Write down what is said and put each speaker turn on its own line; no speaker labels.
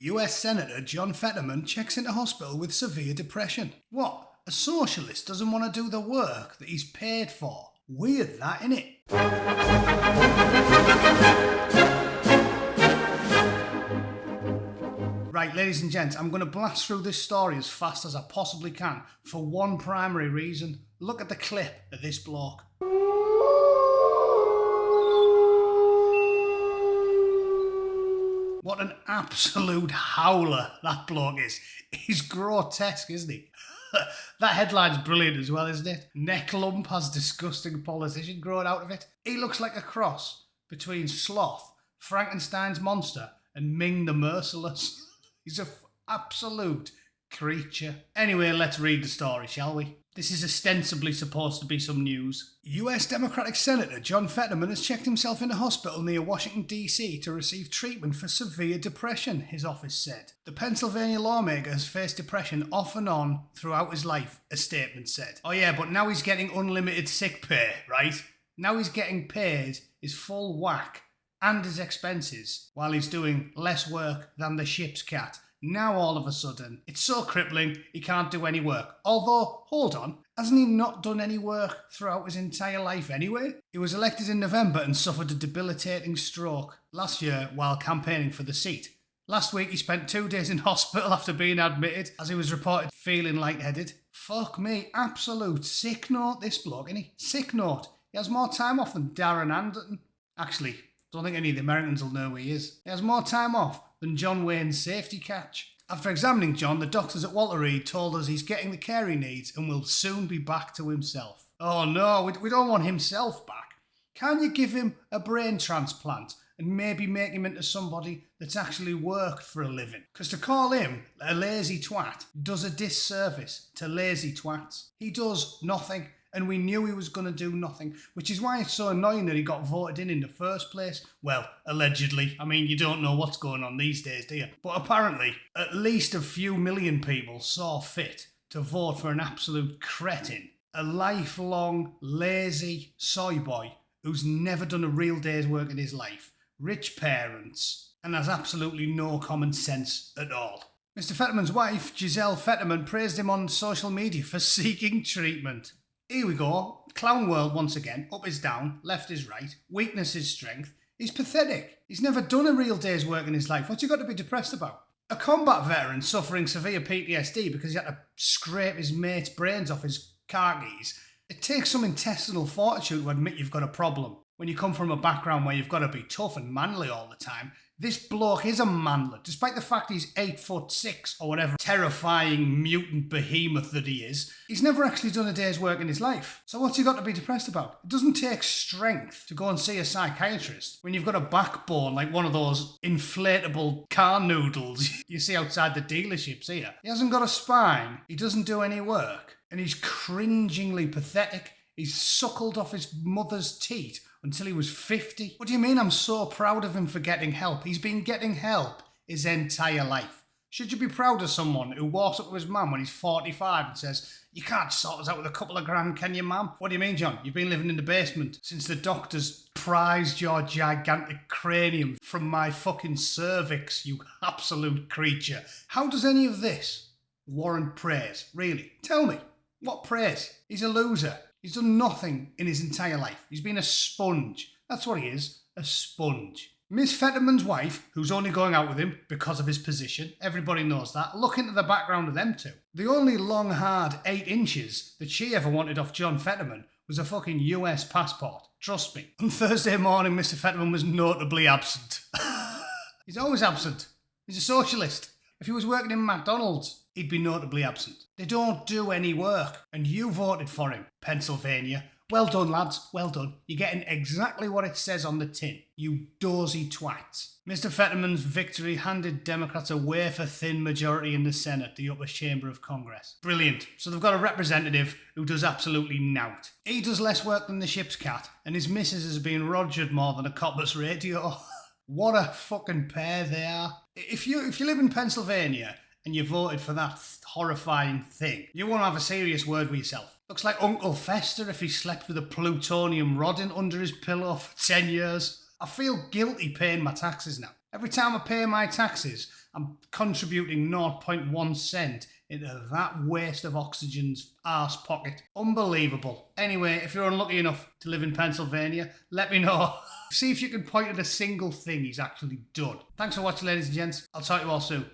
US Senator John Fetterman checks into hospital with severe depression. What? A socialist doesn't want to do the work that he's paid for? Weird that, innit? Right, ladies and gents, I'm going to blast through this story as fast as I possibly can for one primary reason. Look at the clip of this bloke. What an absolute howler that bloke is. He's grotesque, isn't he? That headline's brilliant as well, isn't it? Neck lump has disgusting politician growing out of it. He looks like a cross between Sloth, Frankenstein's monster, and Ming the Merciless. He's an absolute creature. Anyway, let's read the story, shall we? This is ostensibly supposed to be some news. US Democratic Senator John Fetterman has checked himself into hospital near Washington, D.C. to receive treatment for severe depression, his office said. The Pennsylvania lawmaker has faced depression off and on throughout his life, a statement said. Oh yeah, but now he's getting unlimited sick pay, right? Now he's getting paid his full whack and his expenses while he's doing less work than the ship's cat. Now all of a sudden, it's so crippling he can't do any work. Although, hold on, hasn't he not done any work throughout his entire life anyway? He was elected in November and suffered a debilitating stroke last year while campaigning for the seat. Last week he spent 2 days in hospital after being admitted as he was reported feeling lightheaded. Fuck me, absolute sick note this bloke, isn't he? Sick note. He has more time off than Darren Anderton. Actually, don't think any of the Americans will know who he is. He has more time off than John Wayne's safety catch. After examining John, the doctors at Walter Reed told us he's getting the care he needs and will soon be back to himself. Oh no, we don't want himself back. Can you give him a brain transplant and maybe make him into somebody that's actually worked for a living? Because to call him a lazy twat does a disservice to lazy twats. He does nothing. And we knew he was going to do nothing, which is why it's so annoying that he got voted in the first place. Well, allegedly. I mean, you don't know what's going on these days, do you? But apparently, at least a few million people saw fit to vote for an absolute cretin. A lifelong, lazy soy boy who's never done a real day's work in his life. Rich parents, and has absolutely no common sense at all. Mr. Fetterman's wife, Giselle Fetterman, praised him on social media for seeking treatment. Here we go. Clown world once again. Up is down, left is right, weakness is strength. He's pathetic. He's never done a real day's work in his life. What's he got to be depressed about? A combat veteran suffering severe PTSD because he had to scrape his mate's brains off his car keys. It takes some intestinal fortitude to admit you've got a problem. When you come from a background where you've got to be tough and manly all the time, this bloke is a manlet, despite the fact he's 8'6" or whatever terrifying mutant behemoth that he is. He's never actually done a day's work in his life. So what's he got to be depressed about? It doesn't take strength to go and see a psychiatrist when you've got a backbone like one of those inflatable car noodles you see outside the dealerships here. He hasn't got a spine, he doesn't do any work, and he's cringingly pathetic. He's suckled off his mother's teat until he was 50. What do you mean I'm so proud of him for getting help? He's been getting help his entire life. Should you be proud of someone who walks up to his mum when he's 45 and says, "You can't sort us out with a couple of grand, can you, mum?" What do you mean, John? You've been living in the basement since the doctors prized your gigantic cranium from my fucking cervix, you absolute creature. How does any of this warrant praise? Really? Tell me. What praise? He's a loser. He's done nothing in his entire life. He's been a sponge. That's what he is, a sponge. Miss Fetterman's wife, who's only going out with him because of his position, everybody knows that. Look into the background of them two. The only long, hard 8 inches that she ever wanted off John Fetterman was a fucking US passport. Trust me. On Thursday morning, Mr. Fetterman was notably absent. He's always absent. He's a socialist. If he was working in McDonald's, he'd be notably absent. They don't do any work. And you voted for him, Pennsylvania. Well done, lads. Well done. You're getting exactly what it says on the tin. You dozy twats. Mr. Fetterman's victory handed Democrats a wafer-thin majority in the Senate, the upper chamber of Congress. Brilliant. So they've got a representative who does absolutely nout. He does less work than the ship's cat, and his missus has been rogered more than a copper's radio. What a fucking pair they are. If you live in Pennsylvania and you voted for that horrifying thing, you want to have a serious word with yourself. Looks like Uncle Fester if he slept with a plutonium rod in under his pillow for 10 years. I feel guilty paying my taxes now. Every time I pay my taxes, I'm contributing 0.1 cent into that waste of oxygen's arse pocket. Unbelievable. Anyway, if you're unlucky enough to live in Pennsylvania, let me know. See if you can point at a single thing he's actually done. Thanks for watching, ladies and gents. I'll talk to you all soon.